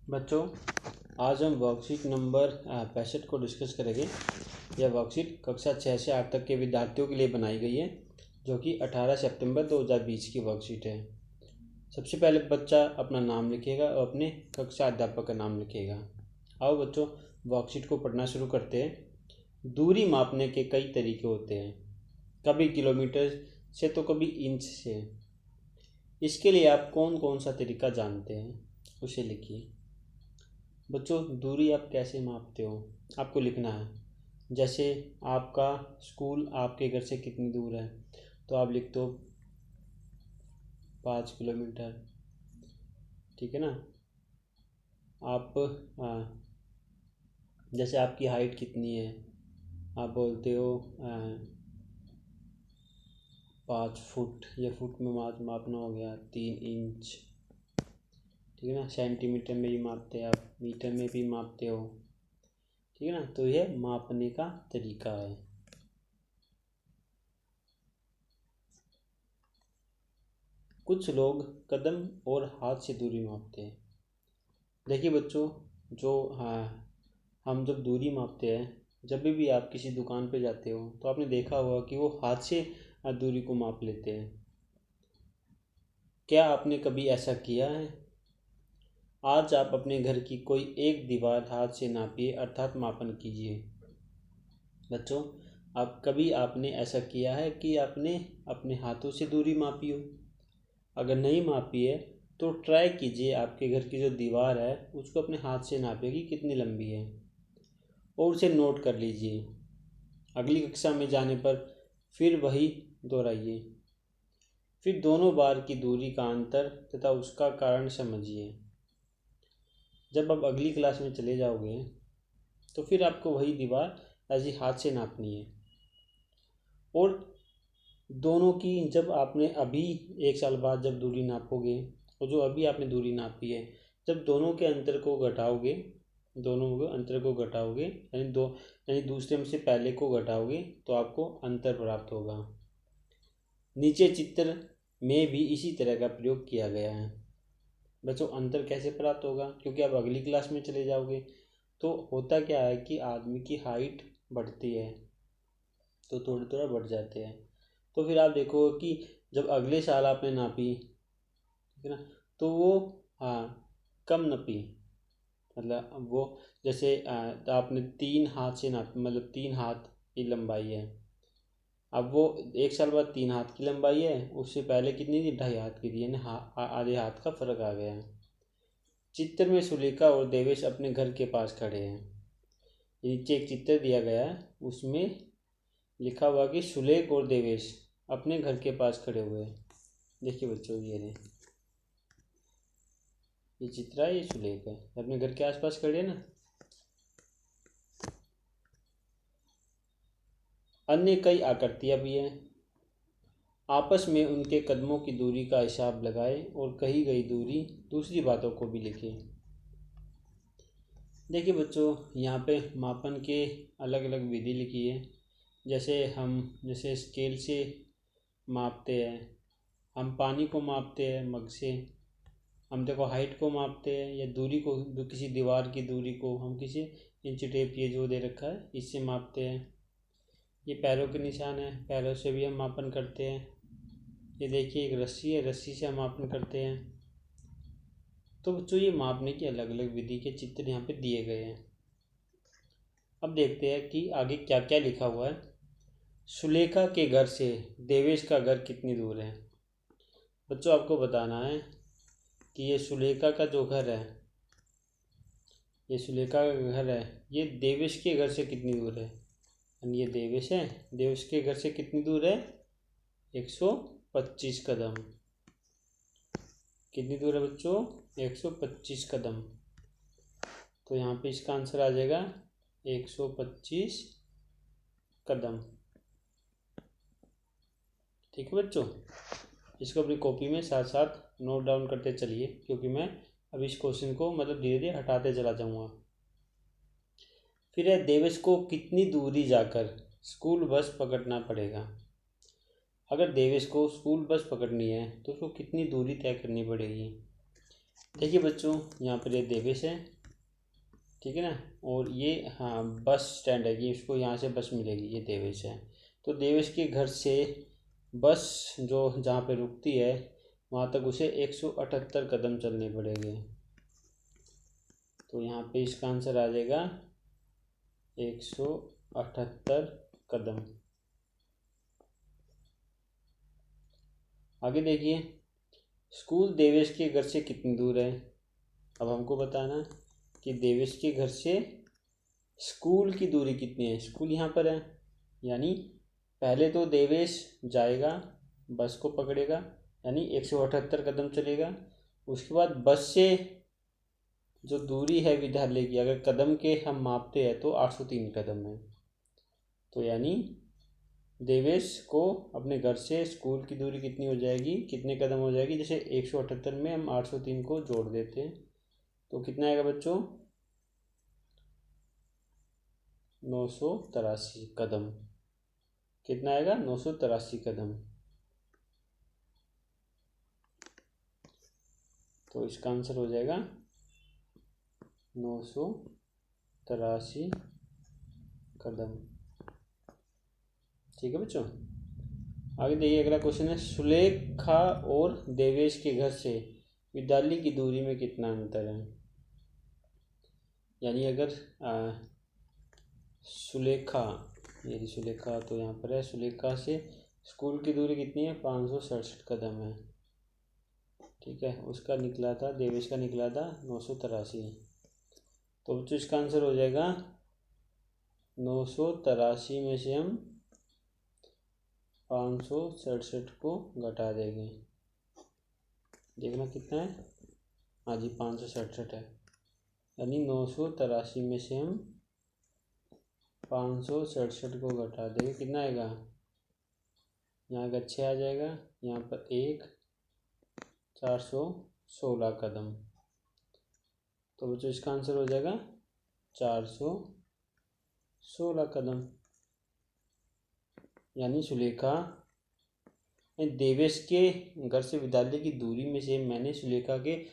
बच्चों, आज हम वर्कशीट नंबर 65 को डिस्कस करेंगे। यह वर्कशीट कक्षा 6 से 8 तक के विद्यार्थियों के लिए बनाई गई है, जो कि 18 सितंबर 2020 की वर्कशीट है। सबसे पहले बच्चा अपना नाम लिखेगा और अपने कक्षा अध्यापक का नाम लिखेगा। आओ बच्चों, वर्कशीट को पढ़ना शुरू करते हैं। दूरी मापने के कई तरीके होते हैं, कभी किलोमीटर से तो कभी इंच से। इसके लिए आप कौन कौन सा तरीका जानते हैं, उसे लिखिए। बच्चों, दूरी आप कैसे मापते हो, आपको लिखना है। जैसे आपका स्कूल आपके घर से कितनी दूर है, तो आप लिख दो 5 किलोमीटर। ठीक है ना। आप जैसे आपकी हाइट कितनी है, आप बोलते हो 5 फुट, या फुट में मापना हो गया 3 इंच। ठीक है ना। सेंटीमीटर में भी मापते हैं आप, मीटर में भी मापते हो। ठीक है ना। तो यह मापने का तरीका है। कुछ लोग कदम और हाथ से दूरी मापते हैं। देखिए बच्चों, हम जब दूरी मापते हैं, जब भी आप किसी दुकान पे जाते हो तो आपने देखा होगा कि वो हाथ से दूरी को माप लेते हैं। क्या आपने कभी ऐसा किया है? आज आप अपने घर की कोई एक दीवार हाथ से नापिए, अर्थात मापन कीजिए। बच्चों, आपने ऐसा किया है कि आपने अपने हाथों से दूरी मापी हो? अगर नहीं मापी है तो ट्राई कीजिए, आपके घर की जो दीवार है उसको अपने हाथ से नापिए कि कितनी लंबी है, और उसे नोट कर लीजिए। अगली कक्षा में जाने पर फिर वही दोहराइए। फिर दोनों बार की दूरी का अंतर तथा उसका कारण समझिए। जब आप अगली क्लास में चले जाओगे तो फिर आपको वही दीवार ऐसे हाथ से नापनी है। और दोनों की जब आपने अभी 1 साल बाद जब दूरी नापोगे, और जो अभी आपने दूरी नापी है, जब दोनों के अंतर को घटाओगे, यानी दूसरे में से पहले को घटाओगे तो आपको अंतर प्राप्त होगा। नीचे चित्र में भी इसी तरह का प्रयोग किया गया है। बच्चों, अंतर कैसे प्राप्त होगा? क्योंकि आप अगली क्लास में चले जाओगे तो होता क्या है कि आदमी की हाइट बढ़ती है तो थोड़ा थोड़ा बढ़ जाते हैं। तो फिर आप देखो कि जब अगले साल आपने नापी, ठीक है ना, तो वो कम नपी। मतलब वो जैसे तो आपने 3 हाथ से नापी, मतलब 3 हाथ की लंबाई है। अब वो 1 साल बाद 3 हाथ की लंबाई है, उससे पहले कितनी थी? 2.5 हाथ की थी, यानी आधे हाथ का फर्क आ गया है। चित्र में सुलेखा और देवेश अपने घर के पास खड़े हैं। नीचे एक चित्र दिया गया है, उसमें लिखा हुआ कि सुलेख और देवेश अपने घर के पास खड़े हुए हैं। देखिए बच्चों, ये चित्र है, ये सुलेख है, अपने घर के आसपास खड़े हैं ना। अन्य कई आकृतियां भी हैं। आपस में उनके कदमों की दूरी का हिसाब लगाएं और कही गई दूरी दूसरी बातों को भी लिखें। देखिए बच्चों, यहाँ पे मापन के अलग अलग विधि लिखी है। जैसे स्केल से मापते हैं, हम पानी को मापते हैं मग से, हम देखो हाइट को मापते हैं, या दूरी को, किसी दीवार की दूरी को हम किसी इंच टेप, ये जो दे रखा है, इससे मापते हैं। ये पैरों के निशान है, पैरों से भी हम मापन करते हैं। ये देखिए एक रस्सी है, रस्सी से हम मापन करते हैं। तो बच्चों, ये मापने की अलग अलग विधि के चित्र यहाँ पे दिए गए हैं। अब देखते हैं कि आगे क्या क्या लिखा हुआ है। सुलेखा के घर से देवेश का घर कितनी दूर है? बच्चों, आपको बताना है कि ये सुलेखा का जो घर है, ये सुलेखा का घर है, ये देवेश के घर से कितनी दूर है? यानी ये देवेश है, देवेश के घर से कितनी दूर है? 125 कदम। कितनी दूर है बच्चों? 125 कदम। तो यहाँ पे इसका आंसर आ जाएगा 125 कदम। ठीक है बच्चों, इसको अपनी कॉपी में साथ साथ नोट डाउन करते चलिए, क्योंकि मैं अब इस क्वेश्चन को मतलब धीरे धीरे हटाते चला जाऊँगा। फिर है, देवेश को कितनी दूरी जाकर स्कूल बस पकड़ना पड़ेगा? अगर देवेश को स्कूल बस पकड़नी है तो उसको कितनी दूरी तय करनी पड़ेगी? देखिए बच्चों, यहाँ पर ये देवेश है, ठीक है ना, और ये हाँ बस स्टैंड है कि इसको यहाँ से बस मिलेगी, ये देवेश है। तो देवेश के घर से बस जो जहाँ पे रुकती है वहाँ तक उसे 178 कदम चलने पड़ेंगे। तो यहाँ पे इसका आंसर आ जाएगा 178 कदम। आगे देखिए, स्कूल देवेश के घर से कितनी दूर है। अब हमको बताना कि देवेश के घर से स्कूल की दूरी कितनी है। स्कूल यहाँ पर है, यानी पहले तो देवेश जाएगा, बस को पकड़ेगा, यानी 178 कदम चलेगा। उसके बाद बस से जो दूरी है विद्यालय की, अगर कदम के हम मापते हैं तो 803 कदम है। तो यानी देवेश को अपने घर से स्कूल की दूरी कितनी हो जाएगी, कितने कदम हो जाएगी। जैसे 178 में हम 803 को जोड़ देते हैं तो कितना आएगा बच्चों, 983 कदम। कितना आएगा, 983 कदम। तो इसका आंसर हो जाएगा 983 कदम। ठीक है बच्चों, आगे देखिए अगला क्वेश्चन है, सुलेखा और देवेश के घर से विद्यालय की दूरी में कितना अंतर है। यानी अगर सुलेखा, यदि सुलेखा तो यहाँ पर है, सुलेखा से स्कूल की दूरी कितनी है, 567 कदम है। ठीक है, उसका निकला था, देवेश का निकला था 983। तो बच्चों इसका आंसर हो जाएगा 983 में से हम 567 को घटा देंगे। देखना कितना है, हाँ जी 567 है। यानी 983 में से हम 567 को घटा देंगे, कितना आएगा, यहाँ का 6 आ जाएगा, यहाँ पर 1, 416 कदम। तो बच्चों इसका आंसर हो जाएगा 416 कदम। यानी सुलेखा देवेश के घर से विद्यालय की दूरी में से मैंने सुलेखा के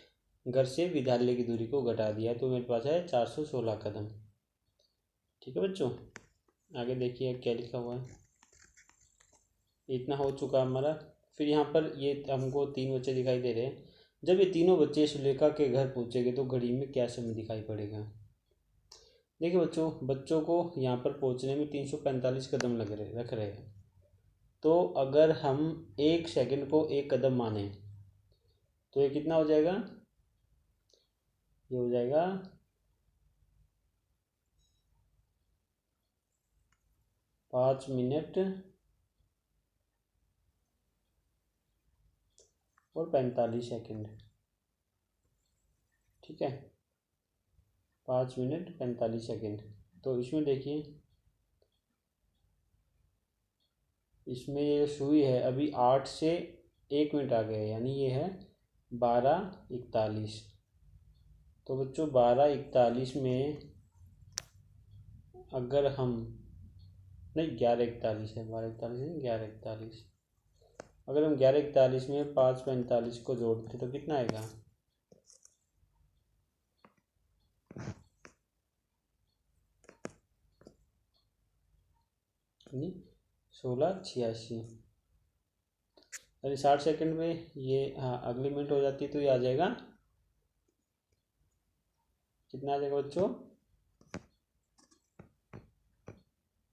घर से विद्यालय की दूरी को घटा दिया, तो मेरे पास है 416 कदम। ठीक है बच्चों, आगे देखिए क्या लिखा हुआ है। इतना हो चुका हमारा। फिर यहाँ पर ये हमको 3 बच्चे दिखाई दे रहे हैं। जब ये तीनों बच्चे सुलेखा के घर पहुँचेंगे तो घड़ी में क्या समय दिखाई पड़ेगा। देखिए बच्चों, बच्चों को यहाँ पर पहुँचने में 345 कदम रख रहे हैं। तो अगर हम 1 सेकंड को 1 कदम माने तो ये कितना हो जाएगा, ये हो जाएगा 5 मिनट और 45 सेकंड। ठीक है, 5 मिनट 45 सेकंड। तो इसमें देखिए, इसमें ये सुई है अभी 8 से 1 मिनट आ गया, यानी ये है 12:41। तो बच्चों 12:41 में अगर हम, नहीं 11:41 है, 12:41 नहीं 11:41। अगर हम 11:41 में 5:45 को जोड़ते तो कितना आएगा, यानी 16:86। अरे 60 सेकंड में ये, हाँ अगली मिनट हो जाती है तो ये आ जाएगा, कितना आ जाएगा बच्चों,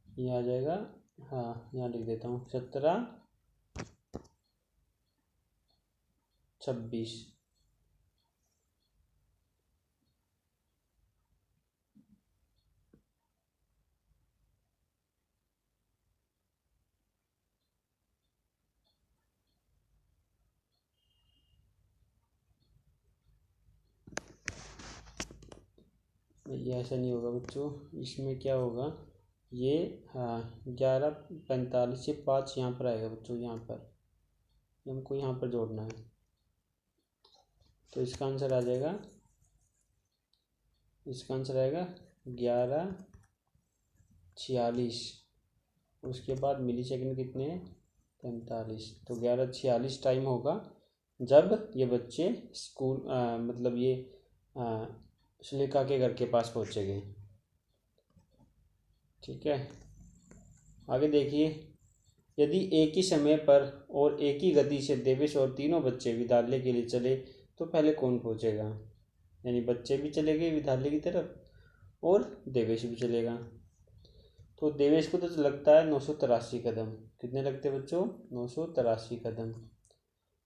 ये आ जाएगा, हाँ यहाँ लिख देता हूँ 17:26। ये ऐसा नहीं होगा बच्चों, इसमें क्या होगा, ये हाँ 11:45 से 5 यहाँ पर आएगा बच्चों, यहाँ पर हमको यहाँ पर जोड़ना है। तो इसका आंसर आ जाएगा, इसका आंसर आएगा 11:46। उसके बाद मिली सेकंड कितने हैं, 45। तो 11:46 टाइम होगा जब ये बच्चे स्कूल मतलब ये सुलेखा के घर के पास पहुँचेंगे। ठीक है, आगे देखिए, यदि एक ही समय पर और एक ही गति से देवेश और तीनों बच्चे विद्यालय के लिए चले तो पहले कौन पहुँचेगा। यानी बच्चे भी चले गए विद्यालय की तरफ और देवेश भी चलेगा। तो देवेश को तो लगता है 983 कदम। कितने लगते हैं बच्चों? 983 कदम।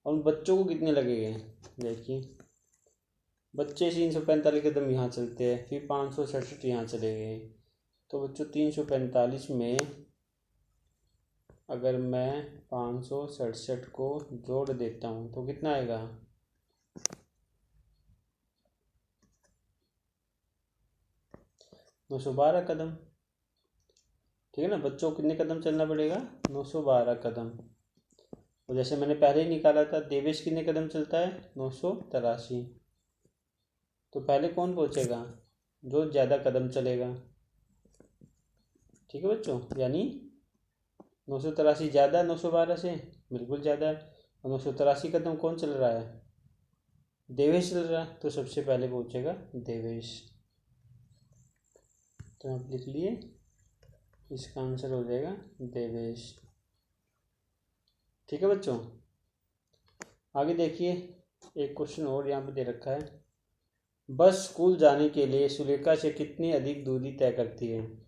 और बच्चों को कितने लगेंगे? देखिए, बच्चे 345 कदम यहाँ चलते हैं, फिर 567 यहाँ चले गए। तो बच्चों 345 में अगर मैं 567 को जोड़ देता हूँ तो कितना आएगा? 912 कदम। ठीक है ना, बच्चों को कितने कदम चलना पड़ेगा? 912 कदम। और जैसे मैंने पहले ही निकाला था, देवेश कितने कदम चलता है? 983। तो पहले कौन पहुंचेगा? जो ज़्यादा कदम चलेगा। ठीक है बच्चों, यानी 983 ज़्यादा 912 से, बिल्कुल ज़्यादा है। और 983 कदम कौन चल रहा है? देवेश चल रहा है, तो सबसे पहले पहुंचेगा देवेश। तो आप लिख लिए, इसका आंसर हो जाएगा देवेश। ठीक है बच्चों, आगे देखिए, एक क्वेश्चन और यहाँ पे दे रखा है। बस स्कूल जाने के लिए सुलेखा से कितनी अधिक दूरी तय करती है?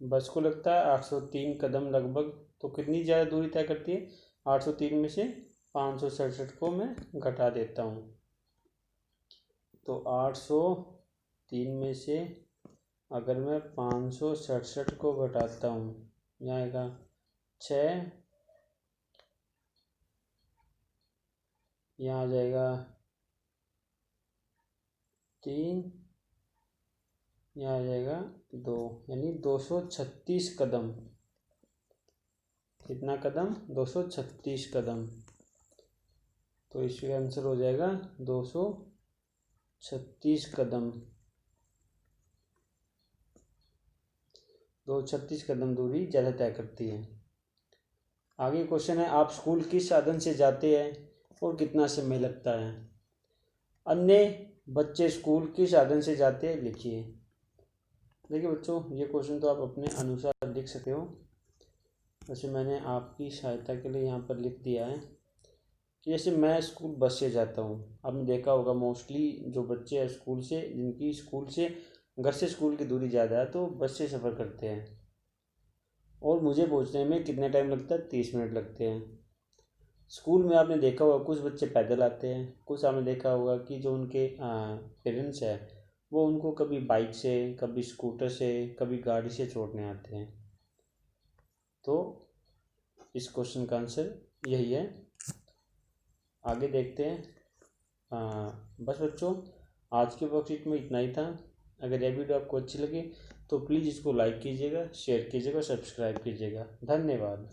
बस को लगता है 803 कदम लगभग। तो कितनी ज़्यादा दूरी तय करती है? 803 में से 567 को मैं घटा देता हूँ। तो 803 में से अगर मैं 567 को घटाता हूँ, यहाँ आएगा 6, यहाँ आ जाएगा 3, यहाँ आ जाएगा 2, यानी 236 कदम। कितना कदम? 236 कदम। तो इसका आंसर हो जाएगा 236 कदम। 236 कदम दूरी ज़्यादा तय करती है। आगे क्वेश्चन है, आप स्कूल किस साधन से जाते हैं और कितना समय लगता है? अन्य बच्चे स्कूल किस साधन से जाते हैं, लिखिए। देखिए बच्चों, ये क्वेश्चन तो आप अपने अनुसार लिख सकते हो। वैसे मैंने आपकी सहायता के लिए यहाँ पर लिख दिया है कि जैसे मैं स्कूल बस से जाता हूँ। आपने देखा होगा मोस्टली जो बच्चे हैं स्कूल से, जिनकी स्कूल से घर से स्कूल की दूरी ज़्यादा है, तो बस से सफ़र करते हैं। और मुझे पहुँचने में कितना टाइम लगता है? 30 मिनट लगते हैं। स्कूल में आपने देखा होगा कुछ बच्चे पैदल आते हैं, कुछ आपने देखा होगा कि जो उनके पेरेंट्स हैं वो उनको कभी बाइक से, कभी स्कूटर से, कभी गाड़ी से छोड़ने आते हैं। तो इस क्वेश्चन का आंसर यही है। आगे देखते हैं। बस बच्चों, आज के वर्कशीट में इतना ही था। अगर यह वीडियो आपको अच्छी लगी तो प्लीज़ इसको लाइक कीजिएगा, शेयर कीजिएगा, सब्सक्राइब कीजिएगा। धन्यवाद।